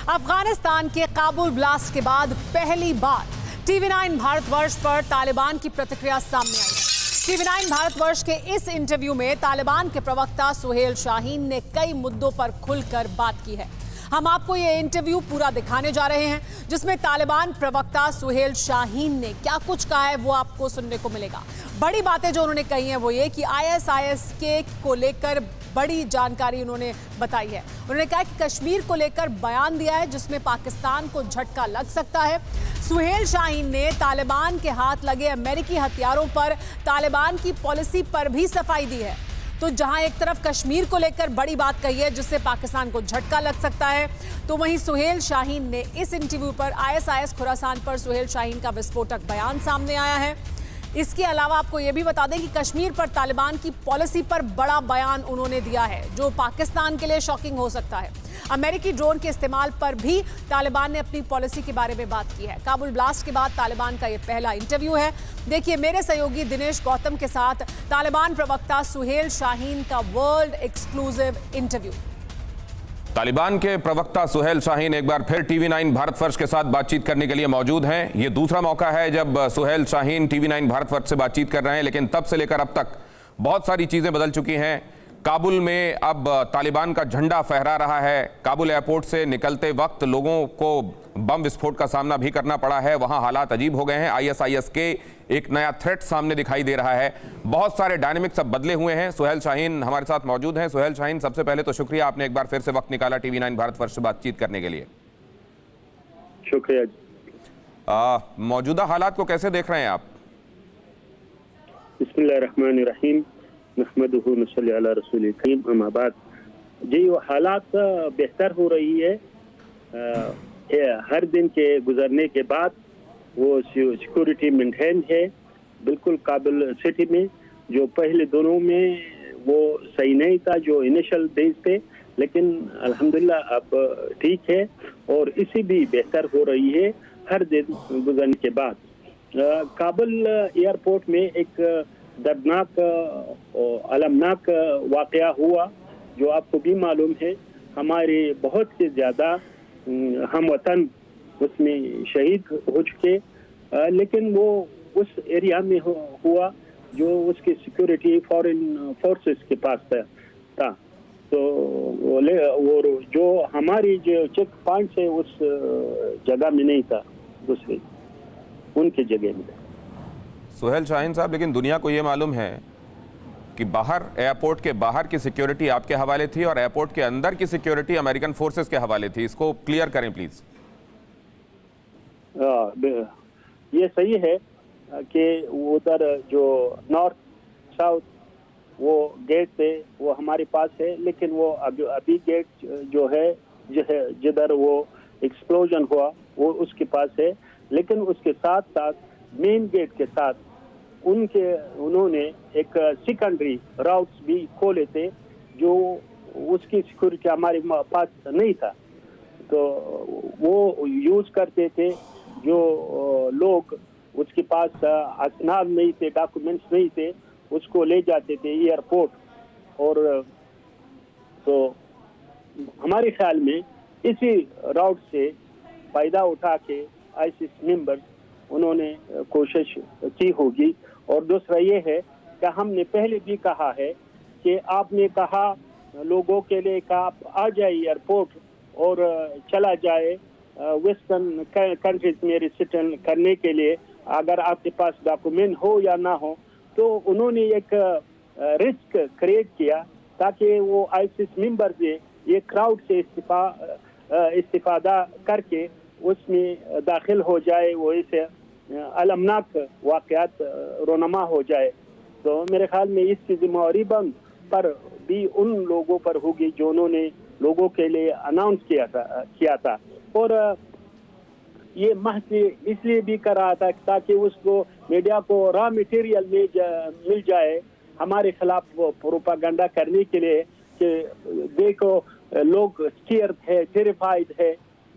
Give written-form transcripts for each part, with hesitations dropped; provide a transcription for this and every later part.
अफगानिस्तान के काबुल ब्लास्ट के बाद पहली बार TV9 भारतवर्ष पर तालिबान की प्रतिक्रिया सामने आई है। TV9 भारतवर्ष के इस इंटरव्यू में तालिबान के प्रवक्ता सुहेल शाहीन ने कई मुद्दों पर खुलकर बात की है। हम आपको ये इंटरव्यू पूरा दिखाने जा रहे हैं, जिसमें तालिबान प्रवक्ता सुहेल शाहीन ने क्या कुछ कहा है वो आपको सुनने को मिलेगा। बड़ी बातें जो उन्होंने कही हैं वो ये कि ISIS को लेकर बड़ी जानकारी उन्होंने बताई है। उन्होंने कहा कि कश्मीर को लेकर बयान दिया है जिसमें पाकिस्तान को झटका लग सकता है। सुहेल शाहीन ने तालिबान के हाथ लगे अमेरिकी हथियारों पर तालिबान की पॉलिसी पर भी सफाई दी है। तो जहां एक तरफ कश्मीर को लेकर बड़ी बात कही है जिससे पाकिस्तान को झटका लग सकता है, तो वहीं सुहेल शाहीन ने इस इंटरव्यू पर ISIS खुरासान पर सुहेल शाहीन का विस्फोटक बयान सामने आया है। इसके अलावा आपको यह भी बता दें कि कश्मीर पर तालिबान की पॉलिसी पर बड़ा बयान उन्होंने दिया है जो पाकिस्तान के लिए शॉकिंग हो सकता है। अमेरिकी ड्रोन के इस्तेमाल पर भी तालिबान ने अपनी पॉलिसी के बारे में बात की है। काबुल ब्लास्ट के बाद तालिबान का यह पहला इंटरव्यू है। देखिए मेरे सहयोगी दिनेश गौतम के साथ तालिबान प्रवक्ता सुहेल शाहीन का वर्ल्ड एक्सक्लूसिव इंटरव्यू। तालिबान के प्रवक्ता सुहेल शाहीन एक बार फिर TV9 भारतवर्ष के साथ बातचीत करने के लिए मौजूद हैं। ये दूसरा मौका है जब सुहेल शाहीन TV9 भारतवर्ष से बातचीत कर रहे हैं, लेकिन तब से लेकर अब तक बहुत सारी चीजें बदल चुकी हैं। काबुल में अब तालिबान का झंडा फहरा रहा है। काबुल एयरपोर्ट से निकलते वक्त लोगों को बम विस्फोट का सामना भी करना पड़ा है। वहां हालात अजीब हो गए हैं। ISIS के एक नया थ्रेट सामने दिखाई दे रहा है। बहुत सारे डायनेमिक्स अब बदले हुए हैं। सुहेल शाहीन हमारे साथ मौजूद हैं। सुहेल शाहीन, सबसे पहले तो शुक्रिया, आपने एक बार फिर से वक्त निकाला TV9 भारतवर्ष से बातचीत करने के लिए। शुक्रिया। मौजूदा हालात को कैसे देख रहे हैं आप? बिस्मिल्लाहिर्रहमानिर्रहीम, नहमदुहु व नसल्ली अला रसूलिल करीम, अम्मा बाद। जी, वो हालात बेहतर हो रही है। हर दिन के गुजरने के बाद वो सिक्योरिटी मेंटेन है बिल्कुल काबुल सिटी में। जो पहले दिनों में वो सही नहीं था, जो इनिशियल डेज थे, लेकिन अल्हम्दुलिल्लाह अब ठीक है और इसी भी बेहतर हो रही है हर दिन गुजरने के बाद। काबुल एयरपोर्ट में एक दर्दनाक और अलमनाक वाकया हुआ जो आपको भी मालूम है। हमारे बहुत से ज़्यादा हम वतन उसमें शहीद हो चुके, लेकिन वो उस एरिया में हुआ जो उसकी सिक्योरिटी फॉरेन फोर्सेस के पास था। तो वो जो हमारी जो चेक पॉइंट है उस जगह में नहीं था, दूसरी उनके जगह में। सुहेल शाहीन साहब, लेकिन दुनिया को ये मालूम है कि बाहर एयरपोर्ट के बाहर की सिक्योरिटी आपके हवाले थी और एयरपोर्ट के अंदर की सिक्योरिटी अमेरिकन फोर्सेस के हवाले थी। इसको क्लियर करें प्लीज। ये सही है कि उधर जो नॉर्थ साउथ वो गेट थे वो हमारे पास है, लेकिन वो अभी गेट जो है जिधर वो एक्सप्लोजन हुआ वो उसके पास है। लेकिन उसके साथ साथ मेन गेट के साथ उन्होंने एक सेकेंडरी राउट्स भी खोले थे जो उसकी सिक्योरिटी हमारे पास नहीं था। तो वो यूज करते थे जो लोग उसके पास असनाद नहीं थे, डॉक्यूमेंट्स नहीं थे, उसको ले जाते थे एयरपोर्ट। और तो हमारे ख्याल में इसी राउट से फायदा उठा के ISIS मेंबर्स उन्होंने कोशिश की होगी। और दूसरा ये है कि हमने पहले भी कहा है कि आपने कहा लोगों के लिए कि आप आ जाए एयरपोर्ट और चला जाए वेस्टर्न कंट्रीज में रिसेटल करने के लिए, अगर आपके पास डॉक्यूमेंट हो या ना हो। तो उन्होंने एक रिस्क क्रिएट किया ताकि वो ISIS मेंबर्स ये क्राउड से इस्तिफादा करके उसमें दाखिल हो जाए, वो इसे अलमनाक वाक़यात रोनमा हो जाए। तो मेरे ख्याल में इसकी जिम्मेवारी पर भी उन लोगों पर होगी जो उन्होंने लोगों के लिए अनाउंस किया था। और ये महज इसलिए भी कर रहा था ताकि उसको मीडिया को रॉ मटेरियल मिल जाए हमारे खिलाफ प्रोपागेंडा करने के लिए कि देखो लोग स्केर्ड है, टेरिफाइड है।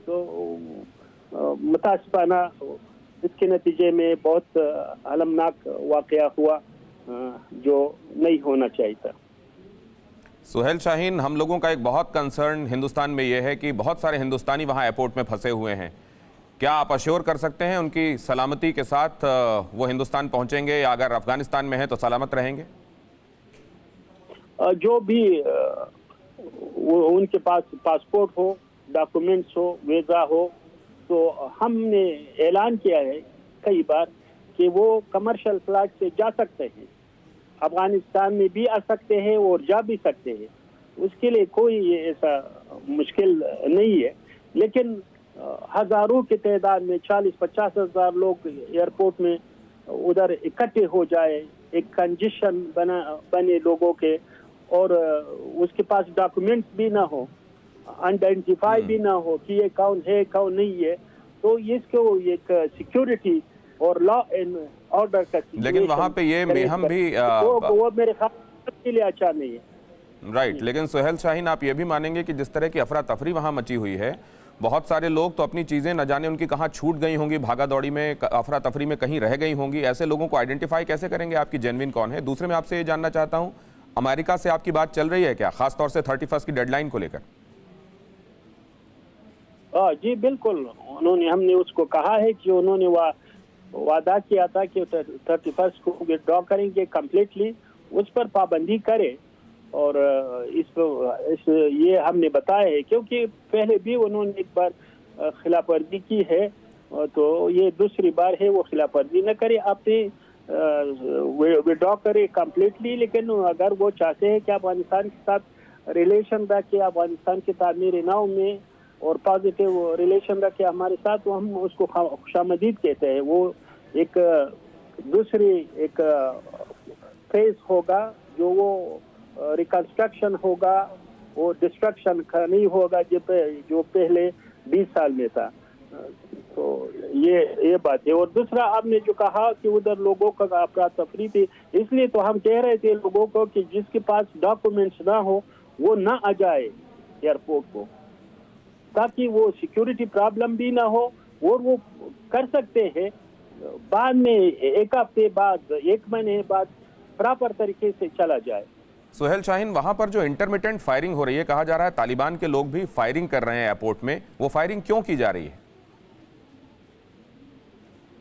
तो मुतासिफाना इसके नतीजे में बहुत अलमनाक वाकया हुआ जो नहीं होना चाहिए था। सुहेल शाहीन, हम लोगों का एक बहुत कंसर्न हिंदुस्तान में ये है कि बहुत सारे हिंदुस्तानी वहाँ एयरपोर्ट में फंसे हुए हैं। क्या आप अश्योर कर सकते हैं उनकी सलामती के साथ वो हिंदुस्तान पहुंचेंगे, या अगर अफगानिस्तान में है तो सलामत रहेंगे? जो भी वो उनके पास पासपोर्ट हो, डॉक्यूमेंट्स हो, वीज़ा हो, तो हमने ऐलान किया है कई बार कि वो कमर्शियल फ्लाइट से जा सकते हैं, अफगानिस्तान में भी आ सकते हैं और जा भी सकते हैं। उसके लिए कोई ऐसा मुश्किल नहीं है। लेकिन हजारों की तादाद में 40-50 हज़ार लोग एयरपोर्ट में उधर इकट्ठे हो जाए, एक कंजेशन बने लोगों के, और उसके पास डॉक्यूमेंट्स भी ना हो, आइडेंटिफाई भी ना हो कि ये कौन है कौन नहीं है, तो इसको एक सिक्योरिटी और लॉ एंड ऑर्डर का, लेकिन वहाँ पे ये हम भी वो मेरे ख्याल के लिए अच्छा नहीं है। राइट। लेकिन सुहेल शाहीन, आप ये भी मानेंगे कि जिस तरह की अफरा तफरी वहाँ मची हुई है, बहुत सारे लोग तो अपनी चीज़ें न जाने उनकी कहाँ छूट गई होंगी, भागा दौड़ी में, अफरा तफरी में कहीं रह गई होंगी। ऐसे लोगों को आइडेंटिफाई कैसे करेंगे आपकी जेन्युइन कौन है? दूसरे में आपसे ये जानना चाहता हूँ, अमेरिका से आपकी बात चल रही है क्या, खासतौर से 31 की डेडलाइन को लेकर? जी बिल्कुल, हमने उसको कहा है कि उन्होंने वादा किया था कि 31 को विड्रॉ करेंगे कम्प्लीटली, उस पर पाबंदी करे। और ये हमने बताया है, क्योंकि पहले भी उन्होंने एक बार खिलाफ वर्जी की है, तो ये दूसरी बार है वो खिलाफ वर्जी न करे, अपने विड्रॉ करे कम्प्लीटली। लेकिन अगर वो चाहते हैं कि अफगानिस्तान के साथ रिलेशन रखे, अफगानिस्तान की तामीर नाव में और पॉजिटिव रिलेशन रखे हमारे साथ, तो हम उसको खुशामदीद कहते हैं। वो एक दूसरी एक फेज होगा, जो वो रिकंस्ट्रक्शन होगा, वो डिस्ट्रक्शन का नहीं होगा जो पहले 20 साल में था। तो ये बात है। और दूसरा, आपने जो कहा कि उधर लोगों का अफरा तफरी थी, इसलिए तो हम कह रहे थे लोगों को कि जिसके पास डॉक्यूमेंट्स ना हो वो ना आ जाए एयरपोर्ट को, ताकि वो सिक्योरिटी प्रॉब्लम भी ना हो, और वो कर सकते हैं बाद में, एक हफ्ते बाद, एक महीने बाद प्रॉपर तरीके से चला जाए। सुहेल शाहीन, वहां पर जो इंटरमिटेंट फायरिंग हो रही है, कहा जा रहा है तालिबान के लोग भी फायरिंग कर रहे हैं एयरपोर्ट में, वो फायरिंग क्यों की जा रही है?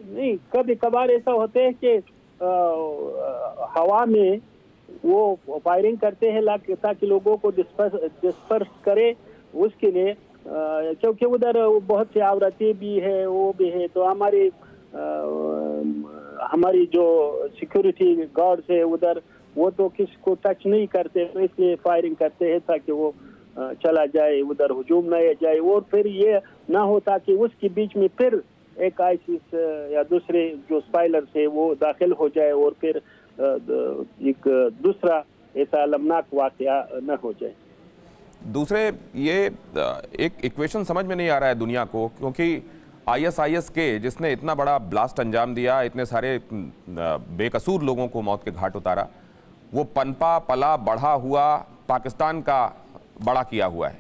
नहीं, कभी कभार ऐसा होता है कि हवा में वो फायरिंग करते हैं ताकि लोगों को डिस्पर्स करे, उसके लिए, क्योंकि उधर बहुत सी आवृत्ति भी है, वो भी है, तो हमारी जो सिक्योरिटी गार्ड्स है उधर, वो तो किसी को टच नहीं करते, तो इसलिए फायरिंग करते हैं ताकि वो चला जाए, उधर हुजूम न जाए, और फिर ये ना हो ताकि उसके बीच में फिर एक आईसिस या दूसरे जो स्पाइलर्स है वो दाखिल हो जाए, और फिर एक दूसरा ऐसा अलमनाक वाकया न हो जाए। दूसरे, ये एक इक्वेशन समझ में नहीं आ रहा है दुनिया को, क्योंकि ISIS के जिसने इतना बड़ा ब्लास्ट अंजाम दिया, इतने सारे बेकसूर लोगों को मौत के घाट उतारा, वो पनपा पला बढ़ा हुआ पाकिस्तान का बड़ा किया हुआ है।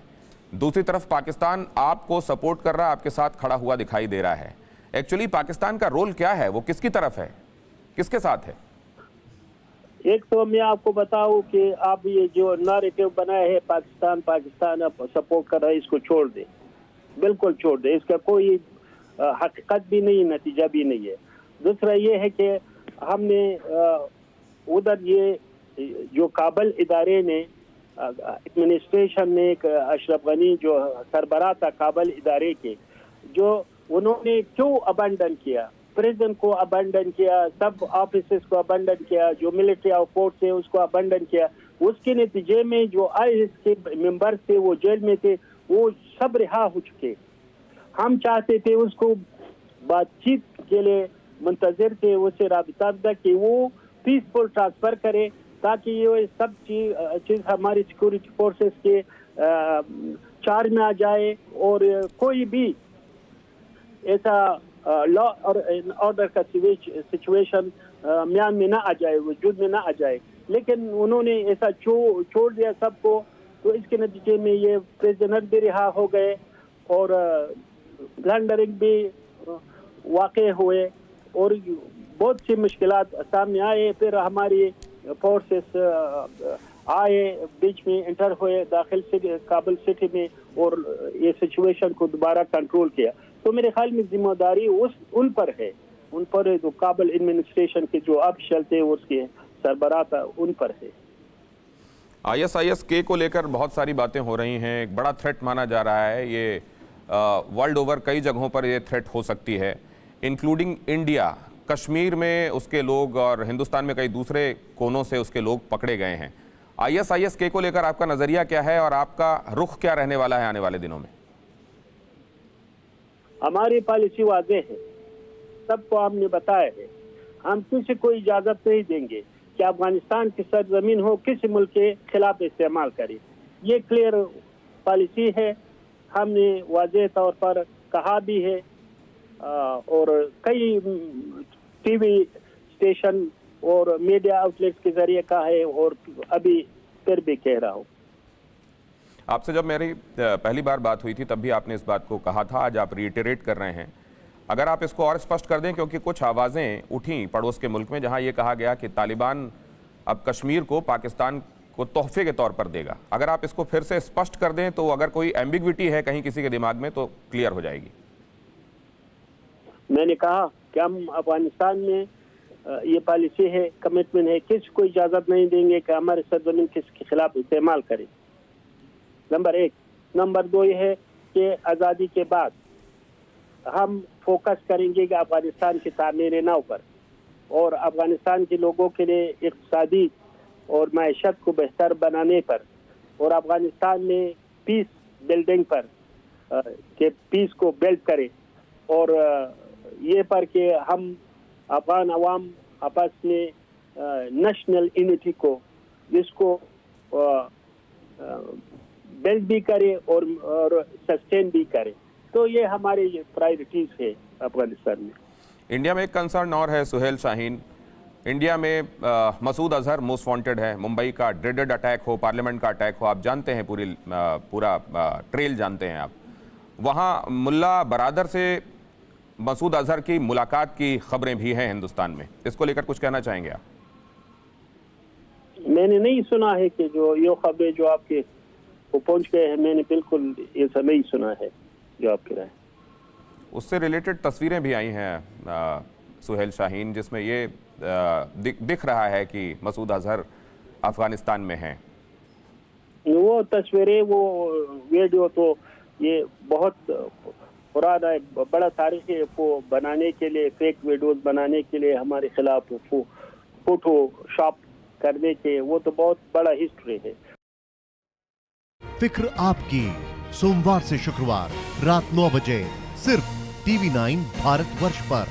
दूसरी तरफ पाकिस्तान आपको सपोर्ट कर रहा है, आपके साथ खड़ा हुआ दिखाई दे रहा है। एक्चुअली पाकिस्तान का रोल क्या है, वो किसकी तरफ है, किसके साथ है? एक तो मैं आपको बताऊं कि आप ये जो नैरेटिव बनाया है पाकिस्तान सपोर्ट कर रहा है, इसको छोड़ दे, बिल्कुल छोड़ दे, इसका कोई हकीकत भी नहीं, नतीजा भी नहीं है। दूसरा ये है कि हमने उधर ये जो काबल इदारे ने, एडमिनिस्ट्रेशन ने, अशरफ गनी जो सरबराह था काबल इदारे के, जो उन्होंने क्यों अबंडन किया, प्रेसिडेंट को अबंडन किया, सब ऑफिसर्स को अबंडन किया, जो मिलिट्री आउटपोर्ट थे उसको अबंडन किया, उसके नतीजे में जो ISIS के मेंबर थे वो जेल में थे, वो सब रिहा हो चुके। हम चाहते थे उसको बातचीत के लिए मुंतजर थे, उससे राबिता कि वो पीसफुल ट्रांसफर करे, ताकि ये सब चीज हमारी सिक्योरिटी फोर्सेस के चार्ज में आ जाए, और कोई भी ऐसा लॉ और ऑर्डर का सिचुएशन म्यान में ना आ जाए, वजूद में ना आ जाए। लेकिन उन्होंने ऐसा छोड़ दिया सबको, तो इसके नतीजे में ये प्रिजनर भी रिहा हो गए, और प्लंडरिंग भी वाक़े हुए, और बहुत सी मुश्किलात सामने आए। फिर हमारी फोर्सेस आए, बीच में एंटर हुए दाखिल से काबुल सिटी में और ये सिचुएशन को दोबारा कंट्रोल किया। तो मेरे ख्याल में जिम्मेदारी उन पर है, उन पर जो काबुल एडमिनिस्ट्रेशन के जो ऑफिशियल थे उसके सरबराह था उन पर है। ISIS-K को लेकर बहुत सारी बातें हो रही हैं, एक बड़ा थ्रेट माना जा रहा है, ये वर्ल्ड ओवर कई जगहों पर ये थ्रेट हो सकती है, इंक्लूडिंग इंडिया। कश्मीर में उसके लोग और हिंदुस्तान में कई दूसरे कोनों से उसके लोग पकड़े गए हैं। ISIS-K को लेकर आपका नजरिया क्या है और आपका रुख क्या रहने वाला है आने वाले दिनों में? हमारी पॉलिसी वाज़ेह है, सबको हमने बताया है, हम किसी को इजाजत नहीं देंगे कि अफगानिस्तान की सरजमीन हो किसी मुल्क के खिलाफ इस्तेमाल करे। ये क्लियर पॉलिसी है, हमने वाज़ेह तौर पर कहा भी है और कई टीवी स्टेशन और मीडिया आउटलेट्स के जरिए कहा है और अभी फिर भी कह रहा हूँ। आपसे जब मेरी पहली बार बात हुई थी तब भी आपने इस बात को कहा था, आज आप रिइटरेट कर रहे हैं। अगर आप इसको और स्पष्ट कर दें, क्योंकि कुछ आवाज़ें उठी पड़ोस के मुल्क में जहां ये कहा गया कि तालिबान अब कश्मीर को पाकिस्तान को तोहफे के तौर पर देगा। अगर आप इसको फिर से स्पष्ट कर दें तो अगर कोई एम्बिग्विटी है कहीं किसी के दिमाग में तो क्लियर हो जाएगी। मैंने कहा कि हम अफगानिस्तान में ये पॉलिसी है, कमिटमेंट है, किसी को इजाज़त नहीं देंगे कि हमारे सरजमीन किसके खिलाफ इस्तेमाल करें। नंबर 1। नंबर 2 ये है कि आज़ादी के बाद हम फोकस करेंगे कि अफगानिस्तान की तामीर नौ पर और अफगानिस्तान के लोगों के लिए इक़्तिसादी और मैशत को बेहतर बनाने पर और अफगानिस्तान में पीस बिल्डिंग पर के पीस को बिल्ड करें और ये पर कि हम अफगान अवाम आपस में नेशनल यूनिटी को जिसको बिल्ड भी करे और सस्टेन भी करे। तो ये हमारे प्रायोरिटीज है अफगानिस्तान में। इंडिया में एक कंसर्न और है सुहेल शाहीन, इंडिया में मसूद अजहर मोस्ट वांटेड है। मुंबई का ड्रेडेड अटैक हो, पार्लियामेंट का अटैक हो, आप जानते हैं, पूरा ट्रेल जानते हैं आप। वहाँ मुल्ला बरादर से मसूद अजहर की मुलाकात की खबरें भी हैं हिंदुस्तान में, इसको लेकर कुछ कहना चाहेंगे आप? मैंने नहीं सुना है कि जो ये खबरें जो आपके वो पहुंच गए हैं, मैंने बिल्कुल ऐसा नहीं सुना है जो आप कह रहे हैं। उससे रिलेटेड तस्वीरें भी आई हैं सुहेल शाहीन, जिसमें ये दिख रहा है कि मसूद अजहर अफगानिस्तान में हैं। वो तस्वीरें, वो वीडियो तो ये बहुत पुराना है, बड़ा तारीख है। वो बनाने के लिए, फेक वीडियोस बनाने के लिए, हमारे खिलाफ फोटो शॉप करने के, वो तो बहुत बड़ा हिस्ट्री है। फिक्र आपकी, सोमवार से शुक्रवार रात 9 बजे सिर्फ TV9 भारतवर्ष पर।